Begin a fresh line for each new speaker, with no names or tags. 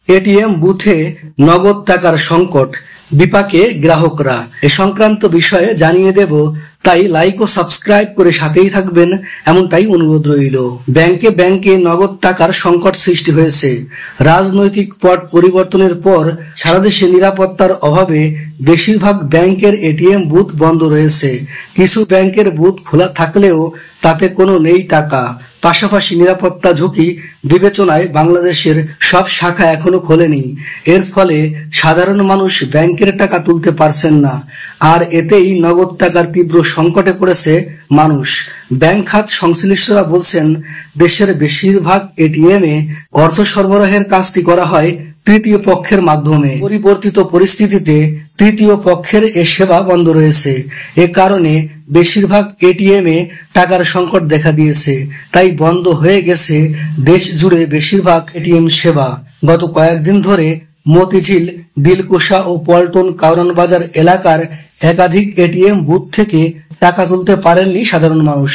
ATM বুথে নগদ টাকার সংকট, বিপাকে গ্রাহকরা। এ সংক্রান্ত বিষয়ে জানিয়ে দেব, তাই লাইক ও সাবস্ক্রাইব করে সাথেই থাকবেন, এমনটাই অনুরোধ রইল। ব্যাংকে নগদ টাকার সংকট সৃষ্টি হয়েছে। রাজনৈতিক পট পরিবর্তনের পর সারা দেশে নিরাপত্তার অভাবে বেশিরভাগ ব্যাংকের এটিএম বুথ বন্ধ রয়েছে। কিছু ব্যাংকের বুথ খোলা থাকলেও তাতে কোনো নেই টাকা। পাশাপাশি নিরাপত্তা ঝুঁকি বিবেচনায় বাংলাদেশের সব শাখা এখনো খোলেনি। এর ফলে সাধারণ মানুষ ব্যাংকের টাকা তুলতে পারছেন না, আর এতেই নগদ টাকার তীব্র সংকটে পড়েছে মানুষ। ব্যাংক খাত সংশ্লিষ্টরা বলছেন, দেশের বেশিরভাগ এটিএমে অর্থ সরবরাহের কাজটি করা হয় তৃতীয় পক্ষের মাধ্যমে। পরিবর্তিত পরিস্থিতিতে তৃতীয় পক্ষের এ সেবা বন্ধ রয়েছে। এ কারণে বেশিরভাগ এটিএমে টাকার সংকট দেখা দিয়েছে। তাই বন্ধ হয়ে গেছে দেশ জুড়ে বেশিরভাগ এটিএম সেবা। গত কয়েকদিন ধরে মতিঝিল, দিলকুশা ও পল্টন কারওয়ান বাজার এলাকার একাধিক এটিএম বুথ থেকে টাকা তুলতে পারেননি সাধারণ মানুষ।